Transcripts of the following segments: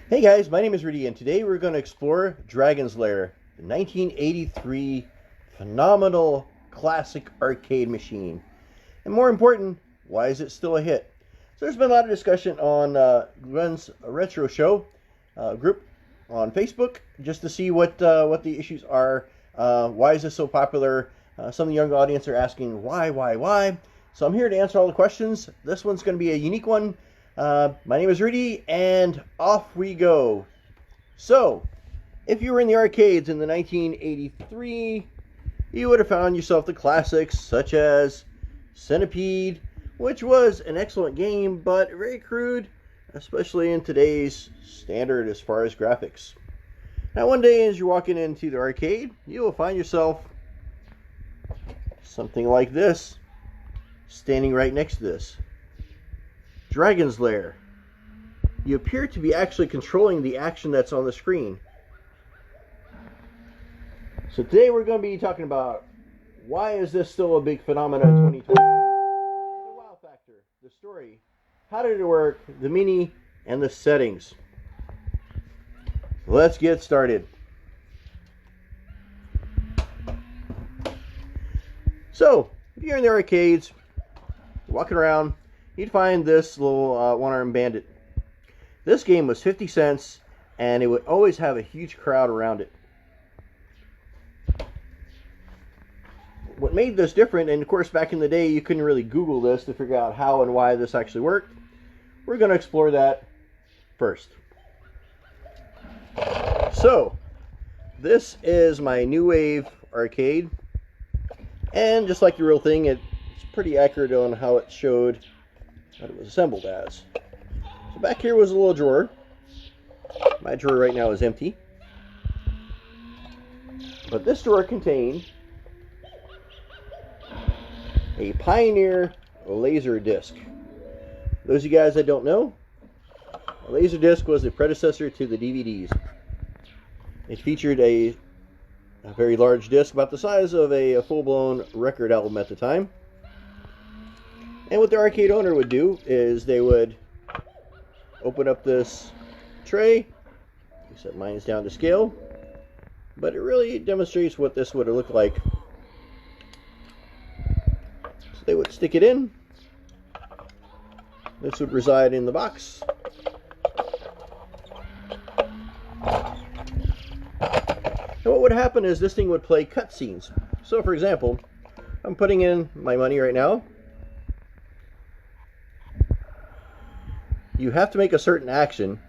Hey guys, my name is Rudy, and today we're going to explore Dragon's Lair, the 1983 phenomenal classic arcade machine. And more important, why is it still a hit? So there's been a lot of discussion on Glenn's Retro Show group on Facebook, just to see what the issues are. Why is this so popular? Some of the young audience are asking why. So I'm here to answer all the questions. This one's going to be a unique one. My name is Rudy, and off we go. So, if you were in the arcades in the 1983, you would have found yourself the classics such as Centipede, which was an excellent game, but very crude, especially in today's standard as far as graphics. Now, one day as you're walking into the arcade, you will find yourself something like this, standing right next to this. Dragon's Lair. You appear to be actually controlling the action that's on the screen. So today we're going to be talking about why is this still a big phenomenon in 2020? The wow factor, the story, how did it work, the meaning, and the settings. Let's get started. So, if you're in the arcades, walking around, you'd find this little one-armed bandit. This game was 50 cents, and it would always have a huge crowd around it. What made this different, and of course back in the day you couldn't really Google this to figure out how and why this actually worked, we're going to explore that first. So, this is my New Wave arcade, and just like the real thing, it's pretty accurate on how it showed what it was assembled as. So back here was a little drawer. My drawer right now is empty. But this drawer contained a Pioneer laser disc. Those of you guys that don't know, a laser disc was the predecessor to the DVDs. It featured a very large disc, about the size of a full-blown record album at the time. And what the arcade owner would do is they would open up this tray. You set mine down to scale, but it really demonstrates what this would look like. So they would stick it in. This would reside in the box. And what would happen is this thing would play cutscenes. So for example, I'm putting in my money right now. You have to make a certain action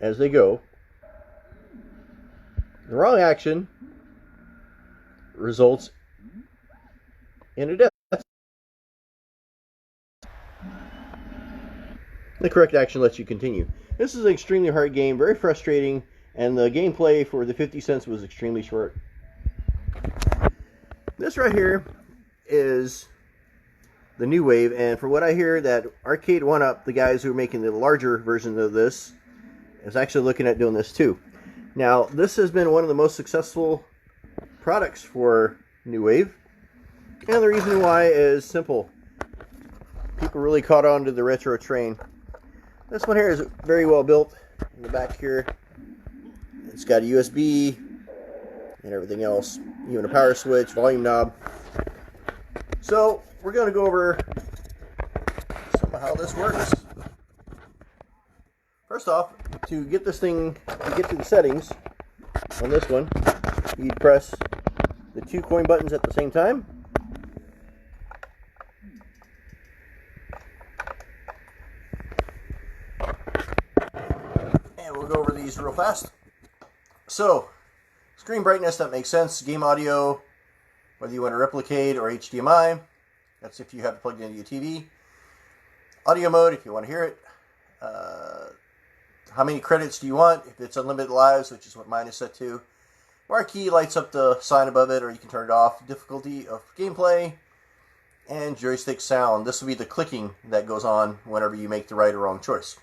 as they go. The wrong action results in a death. The correct action lets you continue. This is an extremely hard game, very frustrating, and the gameplay for the 50 cents was extremely short. This right here is the New Wave, and from what I hear, that Arcade 1-Up, the guys who are making the larger version of this, is actually looking at doing this too. Now, this has been one of the most successful products for New Wave, and the reason why is simple. People really caught on to the retro train. This one here is very well built. In the back here, it's got a USB and everything else, even a power switch, volume knob. So, we're going to go over some of how this works. First off, to get this thing, to get to the settings on this one, you'd press the two coin buttons at the same time. And we'll go over these real fast. So, screen brightness, that makes sense. Game audio, whether you want to replicate or HDMI. That's if you have it plugged into your TV. Audio mode, if you want to hear it. How many credits do you want? If it's unlimited lives, which is what mine is set to. Marquee lights up the sign above it, or you can turn it off. Difficulty of gameplay. And joystick sound. This will be the clicking that goes on whenever you make the right or wrong choice.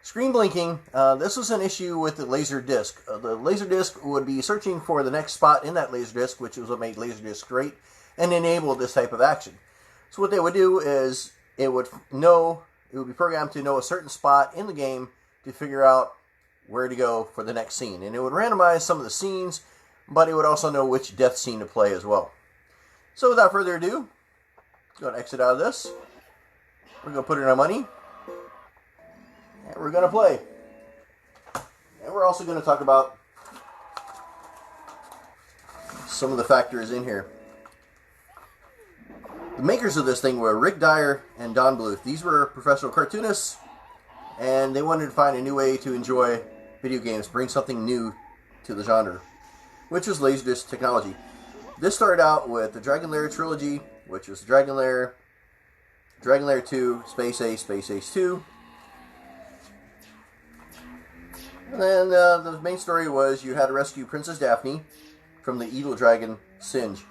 Screen blinking. This was an issue with the laser disc. The laser disc would be searching for the next spot in that laser disc, which is what made laser disc great, and enable this type of action. So what they would do is it would be programmed to know a certain spot in the game to figure out where to go for the next scene. And it would randomize some of the scenes, but it would also know which death scene to play as well. So without further ado, going to exit out of this. We're going to put in our money. And we're going to play. And we're also going to talk about some of the factors in here. The makers of this thing were Rick Dyer and Don Bluth. These were professional cartoonists, and they wanted to find a new way to enjoy video games, bring something new to the genre, which was Laserdisc technology. This started out with the Dragon Lair trilogy, which was Dragon Lair, Dragon Lair 2, Space Ace, Space Ace 2. And then the main story was you had to rescue Princess Daphne from the evil dragon Singe.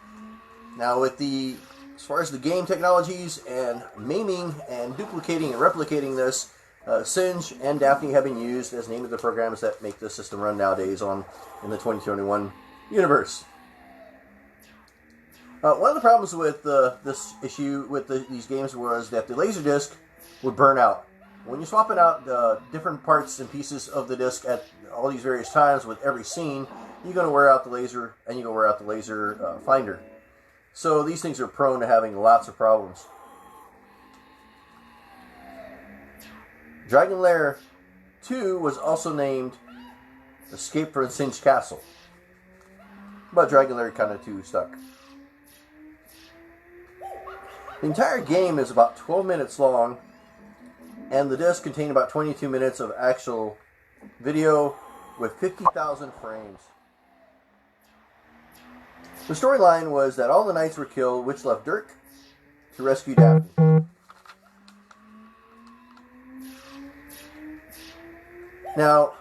Now with as far as the game technologies and maiming and duplicating and replicating this, Singe and Daphne have been used as named of the programs that make the system run nowadays in the 2021 universe. One of the problems with this issue with these games was that the Laserdisc would burn out. When you're swapping out different parts and pieces of the disc at all these various times with every scene, you're going to wear out the laser, and you're going to wear out the laser finder. So these things are prone to having lots of problems. Dragon Lair 2 was also named Escape from Singe Castle, but Dragon Lair kind of 2 stuck. The entire game is about 12 minutes long, and the disc contained about 22 minutes of actual video with 50,000 frames. The storyline was that all the knights were killed, which left Dirk to rescue Daphne. Now,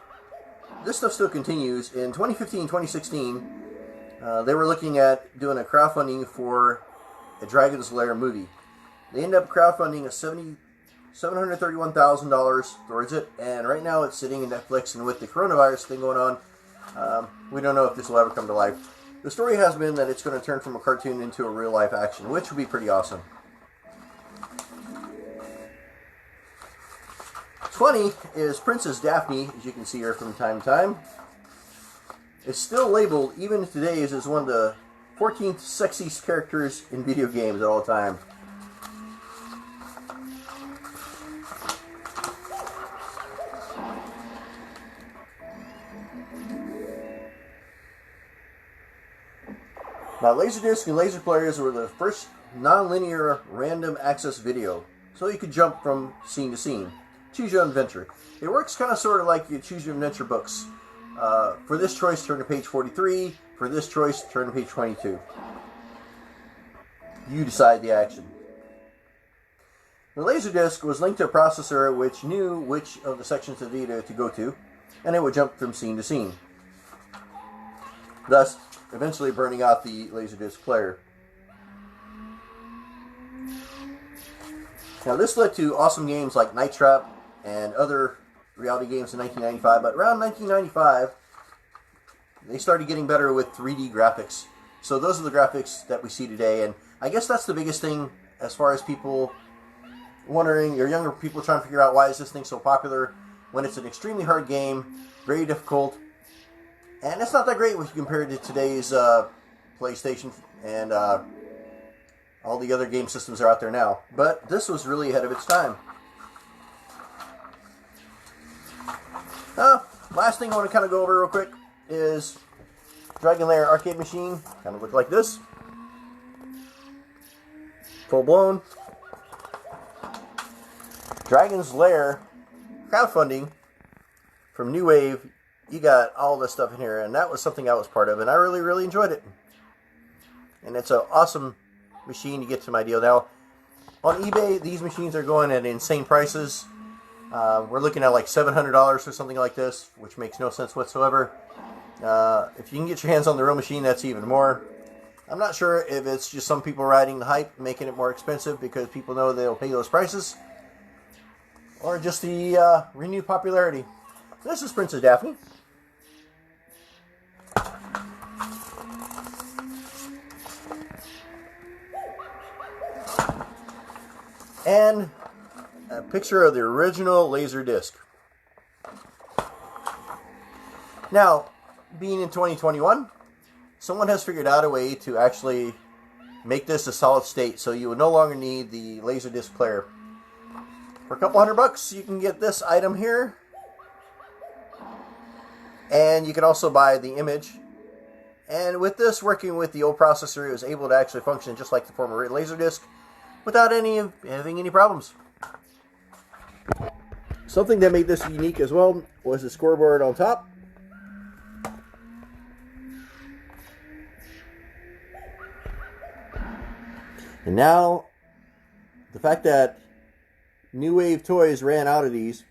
this stuff still continues. In 2015-2016, they were looking at doing a crowdfunding for a Dragon's Lair movie. They ended up crowdfunding $731,000 towards it, and right now it's sitting in Netflix, and with the coronavirus thing going on, we don't know if this will ever come to life. The story has been that it's going to turn from a cartoon into a real-life action, which would be pretty awesome. What's funny is Princess Daphne, as you can see her from time to time, is still labeled, even today, as one of the 14th sexiest characters in video games at all time. Now, Laserdisc and laser players were the first non-linear random access video, so you could jump from scene to scene. Choose your own adventure. It works kind of sort of like your Choose Your Adventure books. For this choice, turn to page 43. For this choice, turn to page 22. You decide the action. The Laserdisc was linked to a processor which knew which of the sections of the video to go to, and it would jump from scene to scene, thus eventually burning out the Laserdisc player. Now this led to awesome games like Night Trap and other reality games in 1995, but around 1995 they started getting better with 3D graphics. So those are the graphics that we see today, and I guess that's the biggest thing as far as people wondering, or younger people trying to figure out why is this thing so popular when it's an extremely hard game, very difficult, and it's not that great when you compare it to today's PlayStation and all the other game systems that are out there now. But this was really ahead of its time. Last thing I want to kind of go over real quick is Dragon Lair arcade machine. Kind of look like this. Full blown. Dragon's Lair crowdfunding from New Wave. You got all this stuff in here, and that was something I was part of, and I really, really enjoyed it. And it's an awesome machine to get to my deal. Now, on eBay, these machines are going at insane prices. We're looking at like $700 for something like this, which makes no sense whatsoever. If you can get your hands on the real machine, that's even more. I'm not sure if it's just some people riding the hype, making it more expensive because people know they'll pay those prices, or just the renewed popularity. This is Princess Daphne. And a picture of the original laser disc. Now, being in 2021, someone has figured out a way to actually make this a solid state, so you will no longer need the Laserdisc player. For a couple $100, you can get this item here, and you can also buy the image. And with this, working with the old processor, it was able to actually function just like the former Laserdisc without having any problems. Something that made this unique as well was the scoreboard on top. And now, the fact that New Wave Toys ran out of these,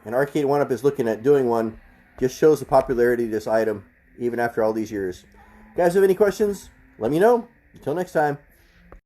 and Arcade 1-Up is looking at doing one, just shows the popularity of this item, even after all these years. Guys, have any questions? Let me know. Until next time.